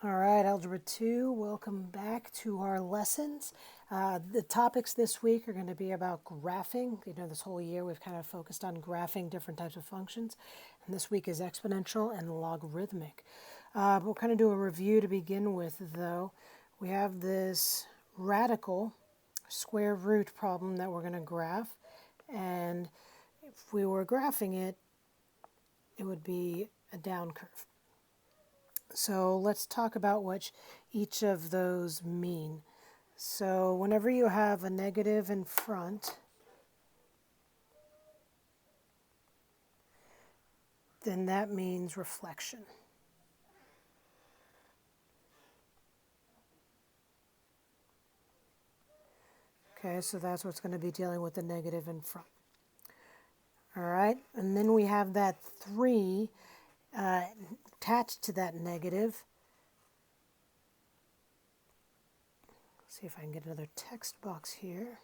All right, Algebra 2, welcome back to our lessons. The topics this week are going to be about graphing. You know, this whole year we've kind of focused on graphing different types of functions, and this week is exponential and logarithmic. We'll kind of do a review to begin with, though. We have this radical square root problem that we're going to graph, and if we were graphing it, it would be a down curve. So let's talk about what each of those mean. So whenever you have a negative in front, then that means reflection. Okay, so that's what's going to be dealing with the negative in front. All right, and then we have that 3 attached to that negative. Let's see if I can get another text box here.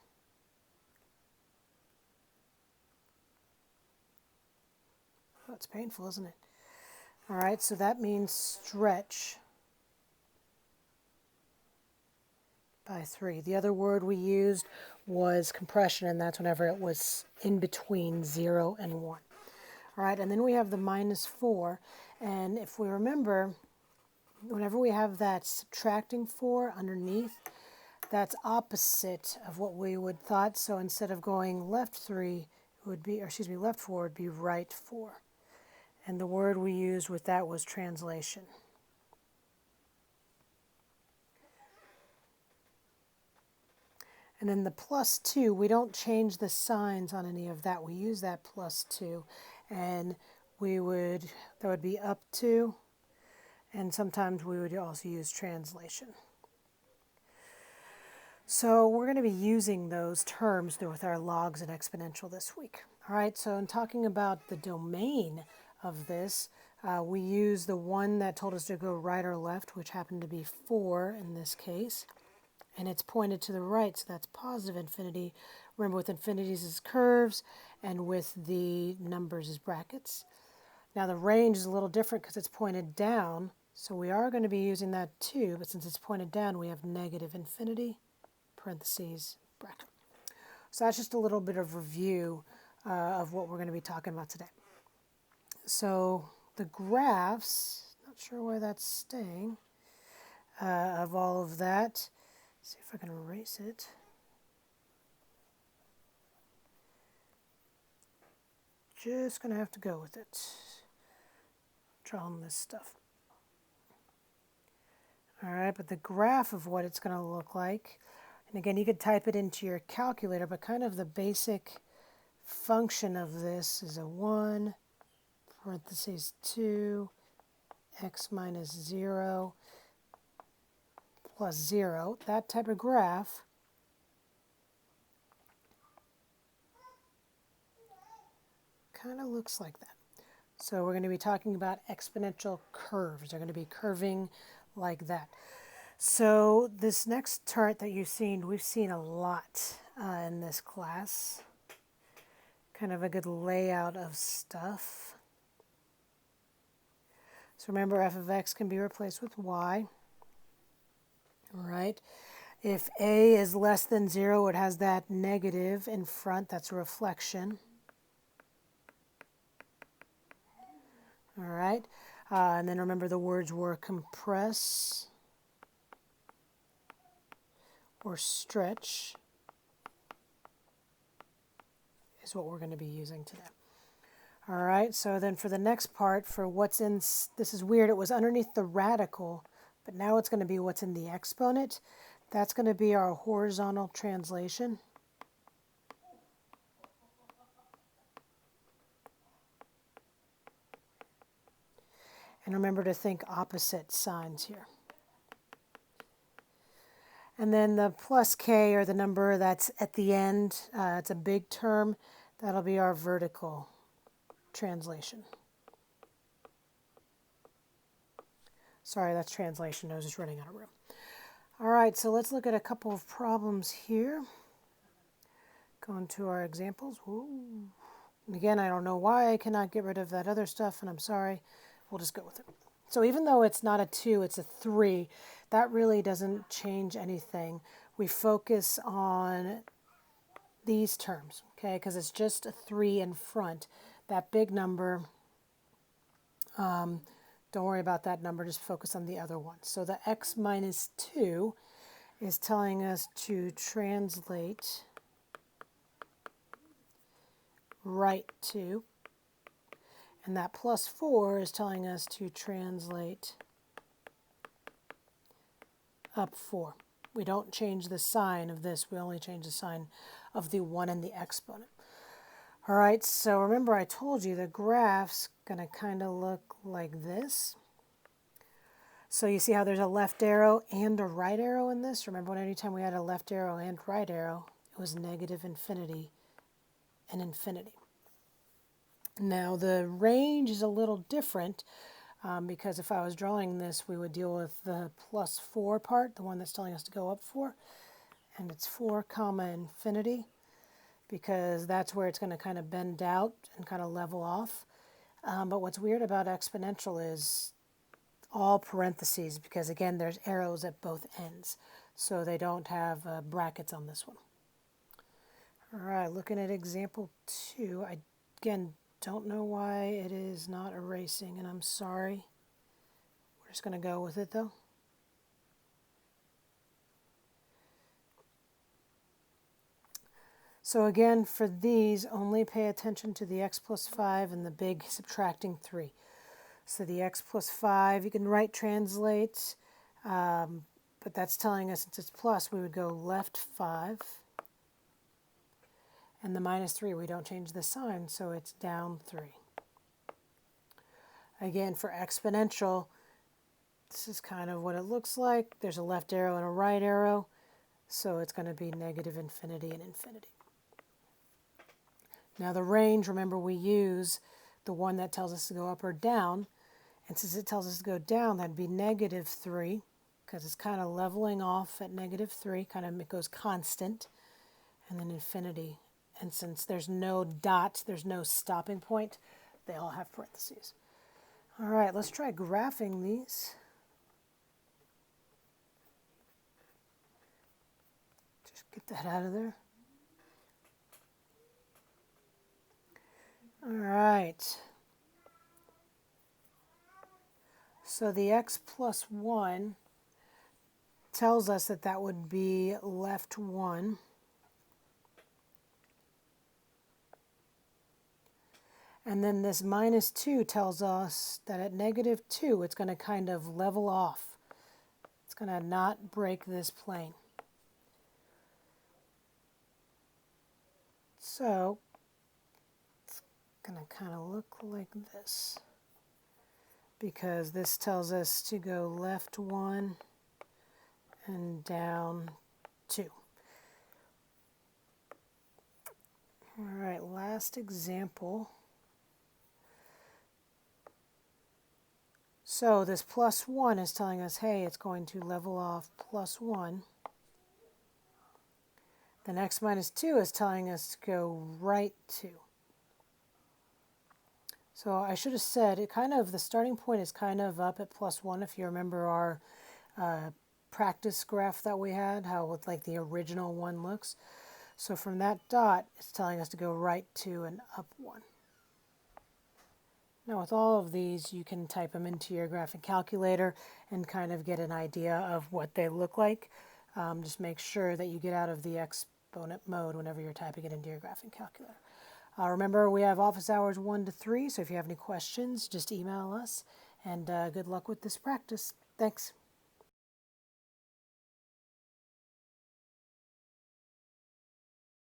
Oh, it's painful, isn't it? All right, so that means stretch by 3. The other word we used was compression, and that's whenever it was in between 0 and 1. All right, and then we have the minus 4, and if we remember, whenever we have that subtracting 4 underneath, that's opposite of what we would thought. So instead of going left 3, it would be, or excuse me, left 4 would be right 4. And the word we used with that was translation. And then the plus 2, we don't change the signs on any of that. We use that plus 2, and that would be up to, and sometimes we would also use translation. So we're going to be using those terms with our logs and exponential this week. All right, so in talking about the domain of this, we use the one that told us to go right or left, which happened to be 4 in this case. And it's pointed to the right, so that's positive infinity. Remember, with infinities is curves, and with the numbers is brackets. Now the range is a little different because it's pointed down, so we are going to be using that too, but since it's pointed down, we have negative infinity, parentheses, bracket. So that's just a little bit of review of what we're going to be talking about today. So the graphs, not sure where that's staying, of all of that. See if I can erase it. Just going to have to go with it. Drawing this stuff. All right, but the graph of what it's going to look like, and again, you could type it into your calculator, but kind of the basic function of this is a 1, parentheses 2, x minus 0, plus 0. That type of graph kind of looks like that. So we're going to be talking about exponential curves. They're going to be curving like that. So this next chart that you've seen, we've seen a lot in this class. Kind of a good layout of stuff. So remember, f of x can be replaced with y. All right. If a is less than 0, it has that negative in front. That's a reflection. All right. And then remember the words were compress or stretch is what we're going to be using today. All right, so then for the next part, for what's in, this is weird, it was underneath the radical, but now it's going to be what's in the exponent. That's going to be our horizontal translation. And remember to think opposite signs here. And then the plus k, or the number that's at the end, it's a big term, that'll be our vertical translation. Sorry, that's translation. I was just running out of room. All right, so let's look at a couple of problems here. Going to our examples. Ooh. And again, I don't know why I cannot get rid of that other stuff, and I'm sorry. We'll just go with it. So even though it's not a 2, it's a 3, that really doesn't change anything. We focus on these terms, okay, because it's just a 3 in front. That big number, don't worry about that number, just focus on the other one. So the x minus 2 is telling us to translate right 2, and that plus 4 is telling us to translate up 4. We don't change the sign of this, we only change the sign of the 1 and the exponent. All right, so remember I told you the graph's going to kind of look like this. So you see how there's a left arrow and a right arrow in this? Remember when anytime we had a left arrow and right arrow, it was negative infinity and infinity. Now the range is a little different because if I was drawing this, we would deal with the plus 4 part, the one that's telling us to go up 4, and it's 4 comma infinity, because that's where it's going to kind of bend out and kind of level off. But what's weird about exponential is all parentheses, because again there's arrows at both ends, so they don't have brackets on this one. All right, looking at example 2, I again don't know why it is not erasing, and I'm sorry. We're just going to go with it though. So again, for these, only pay attention to the x plus 5 and the big subtracting 3. So the x plus 5, you can right translate, but that's telling us since it's plus, we would go left 5. And the minus 3, we don't change the sign, so it's down 3. Again, for exponential, this is kind of what it looks like. There's a left arrow and a right arrow, so it's going to be negative infinity and infinity. Now the range, remember we use the one that tells us to go up or down, and since it tells us to go down, that'd be negative 3, because it's kind of leveling off at negative 3, kind of it goes constant, and then infinity. And since there's no dot, there's no stopping point, they all have parentheses. All right, let's try graphing these. Just get that out of there. All right. So the x plus 1 tells us that that would be left 1. And then this minus 2 tells us that at negative 2, it's going to kind of level off. It's going to not break this plane. So it's going to kind of look like this, because this tells us to go left 1 and down 2. All right, last example. So this plus 1 is telling us, hey, it's going to level off plus 1. Then x minus 2 is telling us to go right 2. So I should have said, the starting point is kind of up at plus 1, if you remember our practice graph that we had, how like the original one looks. So from that dot, it's telling us to go right 2 and up 1. Now with all of these, you can type them into your graphing calculator and kind of get an idea of what they look like. Just make sure that you get out of the exponent mode whenever you're typing it into your graphing calculator. Remember, we have office hours 1 to 3, so if you have any questions, just email us, and good luck with this practice. Thanks.